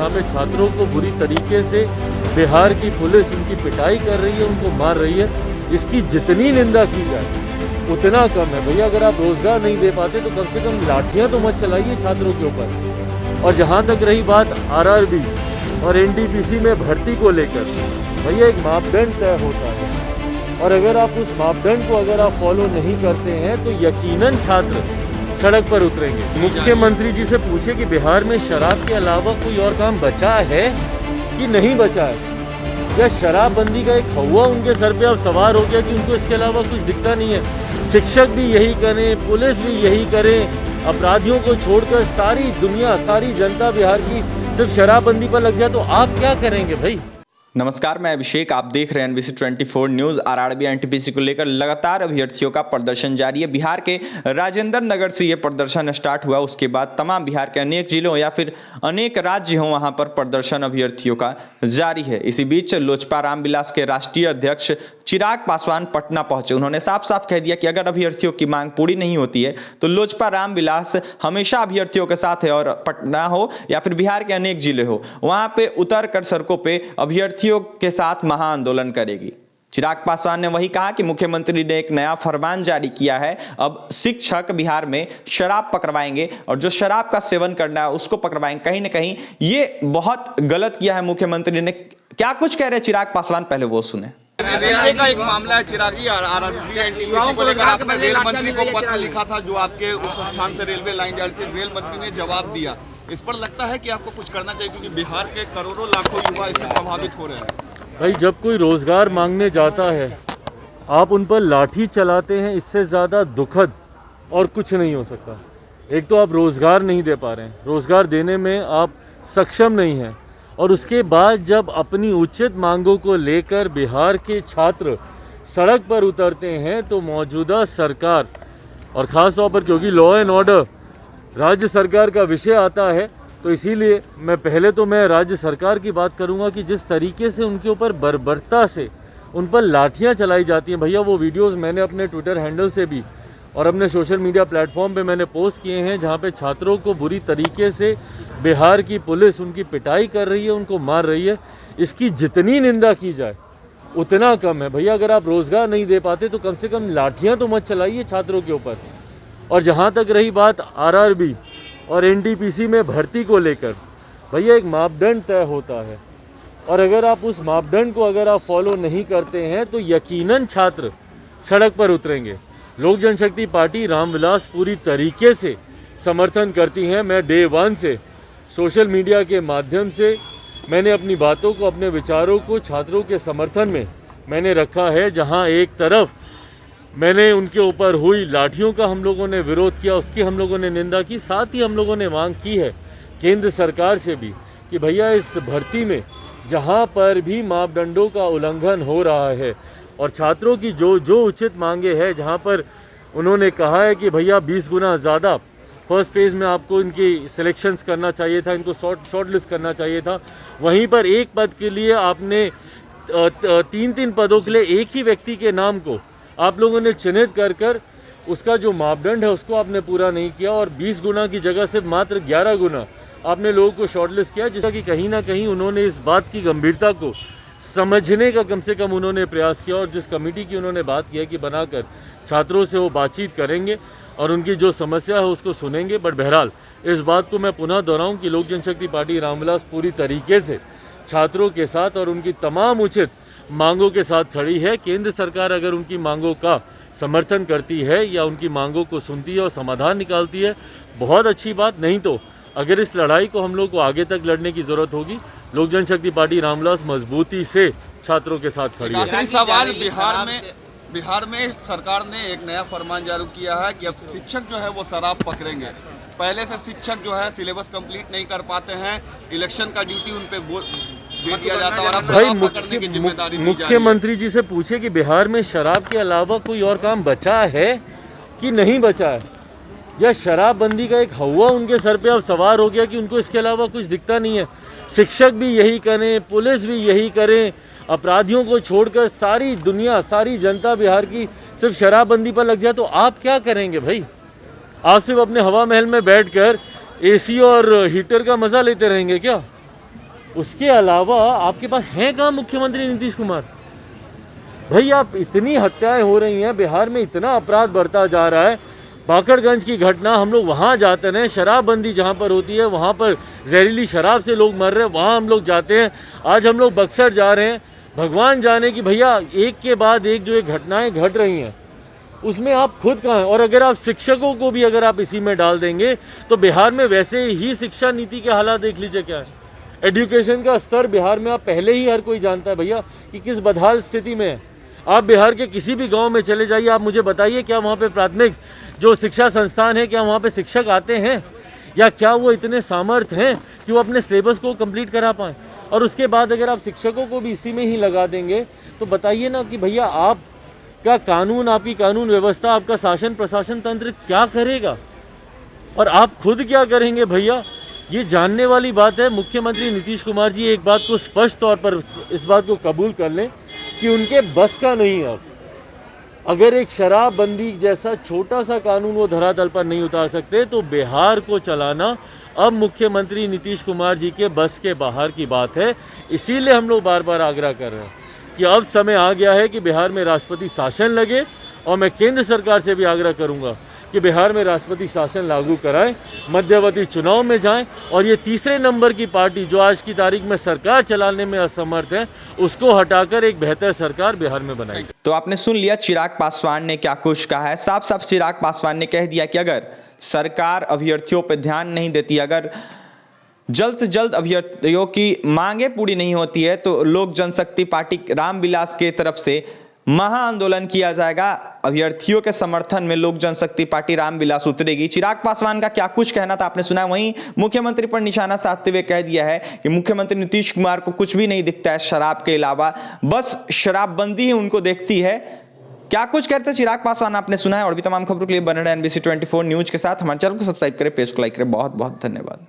जहाँ पे छात्रों को बुरी तरीके से बिहार की पुलिस उनकी पिटाई कर रही है, उनको मार रही है, इसकी जितनी निंदा की जाए उतना कम है। भैया अगर आप रोजगार नहीं दे पाते तो कम से कम लाठियाँ तो मत चलाइए छात्रों के ऊपर। और जहाँ तक रही बात आरआरबी और एनटीपीसी में भर्ती को लेकर, भैया एक मापदंड तय होता है और अगर आप उस मापदंड को अगर आप फॉलो नहीं करते हैं तो यकीनन छात्र सड़क पर उतरेंगे। मुख्यमंत्री जी से पूछे कि बिहार में शराब के अलावा कोई और काम बचा है कि नहीं बचा है, या शराबबंदी का एक हवा उनके सर पे अब सवार हो गया कि उनको इसके अलावा कुछ दिखता नहीं है। शिक्षक भी यही करें, पुलिस भी यही करें, अपराधियों को छोड़कर सारी दुनिया, सारी जनता बिहार की सिर्फ शराबबंदी पर लग जाए तो आप क्या करेंगे भाई। नमस्कार, मैं अभिषेक, आप देख रहे हैं NBC 24 न्यूज़। आरआरबी एनटीपीसी को लेकर लगातार अभ्यर्थियों का प्रदर्शन जारी है। बिहार के राजेंद्र नगर से ये प्रदर्शन स्टार्ट हुआ, उसके बाद तमाम बिहार के अनेक जिलों या फिर अनेक राज्य हों वहां पर प्रदर्शन अभ्यर्थियों का जारी है। इसी बीच लोजपा रामविलास के राष्ट्रीय अध्यक्ष चिराग पासवान पटना पहुंचे। उन्होंने साफ साफ कह दिया कि अगर अभ्यर्थियों की मांग पूरी नहीं होती है तो लोजपा रामविलास हमेशा अभ्यर्थियों के साथ है और पटना हो या फिर बिहार के अनेक जिले हो, वहां पे उतर कर सड़कों पे अभ्यर्थियों के साथ महाआंदोलन करेगी। चिराग पासवान ने वही कहा कि मुख्यमंत्री ने एक नया फरमान जारी किया है, अब शिक्षक बिहार में शराब पकड़वाएंगे और जो शराब का सेवन करना है उसको पकड़वाएंगे। कहीं ना कहीं ये बहुत गलत किया है मुख्यमंत्री ने। क्या कुछ कह रहे चिराग पासवान, पहले वो सुने। रेलवे का एक मामला है चिराग जी, को लेकर आपने रेल मंत्री को पत्र लिखा था जो आपके उस स्थान से रेलवे लाइन जा रही थी, रेल मंत्री ने जवाब दिया। इस पर लगता है कि आपको कुछ करना चाहिए क्योंकि बिहार के करोड़ों लाखों युवा इससे प्रभावित हो रहे हैं। भाई जब कोई रोजगार मांगने जाता है आप उन पर लाठी चलाते हैं, इससे ज़्यादा दुखद और कुछ नहीं हो सकता। एक तो आप रोजगार नहीं दे पा रहे हैं, रोजगार देने में आप सक्षम नहीं हैं, और उसके बाद जब अपनी उचित मांगों को लेकर बिहार के छात्र सड़क पर उतरते हैं तो मौजूदा सरकार और ख़ास तौर पर क्योंकि लॉ एंड ऑर्डर राज्य सरकार का विषय आता है तो इसीलिए मैं राज्य सरकार की बात करूंगा कि जिस तरीके से उनके ऊपर बर्बरता से उन पर लाठियां चलाई जाती हैं। भैया वो वीडियोस मैंने अपने ट्विटर हैंडल से भी और अपने सोशल मीडिया प्लेटफॉर्म पे मैंने पोस्ट किए हैं जहां पे छात्रों को बुरी तरीके से बिहार की पुलिस उनकी पिटाई कर रही है, उनको मार रही है। इसकी जितनी निंदा की जाए उतना कम है। भैया अगर आप रोजगार नहीं दे पाते तो कम से कम लाठियाँ तो मत चलाइए छात्रों के ऊपर। और जहाँ तक रही बात आरआरबी और एनटीपीसी में भर्ती को लेकर, भैया एक मापदंड तय होता है और अगर आप उस मापदंड को अगर आप फॉलो नहीं करते हैं तो यकीनन छात्र सड़क पर उतरेंगे। लोक जनशक्ति पार्टी रामविलास पूरी तरीके से समर्थन करती है। मैं डे 1 से सोशल मीडिया के माध्यम से मैंने अपनी बातों को, अपने विचारों को छात्रों के समर्थन में मैंने रखा है। जहां एक तरफ मैंने उनके ऊपर हुई लाठियों का हम लोगों ने विरोध किया, उसकी हम लोगों ने निंदा की, साथ ही हम लोगों ने मांग की है केंद्र सरकार से भी कि भैया इस भर्ती में जहां पर भी मापदंडों का उल्लंघन हो रहा है और छात्रों की जो उचित मांगे हैं, जहां पर उन्होंने कहा है कि भैया 20 गुना ज़्यादा फर्स्ट फेज़ में आपको इनकी सिलेक्शंस करना चाहिए था, इनको शॉर्ट लिस्ट करना चाहिए था, वहीं पर एक पद के लिए आपने 3 पदों के लिए एक ही व्यक्ति के नाम को आप लोगों ने चिन्हित कर उसका जो मापदंड है उसको आपने पूरा नहीं किया और 20 गुना की जगह से मात्र 11 गुना आपने लोगों को शॉर्टलिस्ट किया, जिसका कि कहीं ना कहीं उन्होंने इस बात की गंभीरता को समझने का कम से कम उन्होंने प्रयास किया। और जिस कमेटी की उन्होंने बात की है कि बनाकर छात्रों से वो बातचीत करेंगे और उनकी जो समस्या है उसको सुनेंगे। बट बहरहाल इस बात को मैं पुनः दोहराऊँ कि लोक जनशक्ति पार्टी रामविलास पूरी तरीके से छात्रों के साथ और उनकी तमाम उचित मांगों के साथ खड़ी है। केंद्र सरकार अगर उनकी मांगों का समर्थन करती है या उनकी मांगों को सुनती है और समाधान निकालती है, बहुत अच्छी बात। नहीं तो अगर इस लड़ाई को हम लोग को आगे तक लड़ने की जरूरत होगी, लोक जनशक्ति पार्टी रामविलास मजबूती से छात्रों के साथ खड़ी है। आखिरी सवाल, बिहार में सरकार ने एक नया फरमान जारी किया है कि अब शिक्षक जो है वो शराब पकड़ेंगे। पहले से शिक्षक जो है सिलेबस कंप्लीट नहीं कर पाते हैं, इलेक्शन का ड्यूटी उन पे दे दिया जाता है और भाई मुख्यमंत्री जी से पूछे कि बिहार में शराब के अलावा कोई और काम बचा है कि नहीं बचा है, या शराबबंदी का एक हवा उनके सर पे अब सवार हो गया कि उनको इसके अलावा कुछ दिखता नहीं है। शिक्षक भी यही करें, पुलिस भी यही करें, अपराधियों को छोड़कर सारी दुनिया, सारी जनता बिहार की सिर्फ शराबबंदी पर लग जाए तो आप क्या करेंगे भाई? आप सिर्फ अपने हवा महल में बैठकर एसी और हीटर का मजा लेते रहेंगे क्या? उसके अलावा आपके पास है कहाँ मुख्यमंत्री नीतीश कुमार? भाई आप इतनी हत्याएं हो रही हैं बिहार में, इतना अपराध बढ़ता जा रहा है। बाकरगंज की घटना, हम लोग वहाँ जाते हैं, शराबबंदी जहाँ पर होती है वहाँ पर जहरीली शराब से लोग मर रहे हैं, वहाँ हम लोग जाते हैं। आज हम लोग बक्सर जा रहे हैं। भगवान जाने की भैया एक के बाद एक जो ये घटनाएं घट रही हैं उसमें आप खुद कहाँ हैं? और अगर आप शिक्षकों को भी अगर आप इसी में डाल देंगे तो बिहार में वैसे ही शिक्षा नीति के हालात देख लीजिए क्या है। एजुकेशन का स्तर बिहार में आप पहले ही हर कोई जानता है भैया कि किस बदहाल स्थिति में है। आप बिहार के किसी भी गांव में चले जाइए, आप मुझे बताइए क्या वहाँ पे प्राथमिक जो शिक्षा संस्थान है, क्या वहाँ पे शिक्षक आते हैं, या क्या वो इतने सामर्थ्य हैं कि वो अपने सिलेबस को कंप्लीट करा पाएँ? और उसके बाद अगर आप शिक्षकों को भी इसी में ही लगा देंगे तो बताइए ना कि भैया आप क्या कानून, आपकी कानून व्यवस्था, आपका शासन प्रशासन तंत्र क्या करेगा और आप खुद क्या करेंगे भैया? ये जानने वाली बात है। मुख्यमंत्री नीतीश कुमार जी एक बात को स्पष्ट तौर पर इस बात को कबूल कर लें कि उनके बस का नहीं है। अब अगर एक शराबबंदी जैसा छोटा सा कानून वो धरातल पर नहीं उतार सकते तो बिहार को चलाना अब मुख्यमंत्री नीतीश कुमार जी के बस के बाहर की बात है। इसीलिए हम लोग बार बार आग्रह कर रहे हैं कि अब समय आ गया है कि बिहार में राष्ट्रपति शासन लगे, और मैं केंद्र सरकार से भी आग्रह करूंगा कि बिहार में राष्ट्रपति शासन लागू कराएं, मध्यवर्ती चुनाव में जाएं, और ये तीसरे नंबर की पार्टी जो आज की तारीख में सरकार चलाने में असमर्थ है उसको हटाकर एक बेहतर सरकार बिहार में बनाई। तो आपने सुन लिया चिराग पासवान ने क्या कुछ कहा है। साफ साफ चिराग पासवान ने कह दिया कि अगर सरकार अभ्यर्थियों पर ध्यान नहीं देती, अगर जल्द से जल्द अभ्यर्थियों की मांगे पूरी नहीं होती है तो लोक जनशक्ति पार्टी रामविलास के तरफ से महा आंदोलन किया जाएगा। अभ्यर्थियों के समर्थन में लोक जनशक्ति पार्टी रामविलास उतरेगी। चिराग पासवान का क्या कुछ कहना था आपने सुना। वहीं मुख्यमंत्री पर निशाना साधते हुए कह दिया है कि मुख्यमंत्री नीतीश कुमार को कुछ भी नहीं दिखता है शराब के अलावा, बस शराबबंदी ही उनको देखती है। क्या कुछ कहते हैं चिराग पासवान आपने सुना है। और भी तमाम खबरों के लिए बने रहे NBC 24 न्यूज के साथ। हमारे चैनल को सब्सक्राइब करें, पेज को लाइक करें। बहुत बहुत धन्यवाद।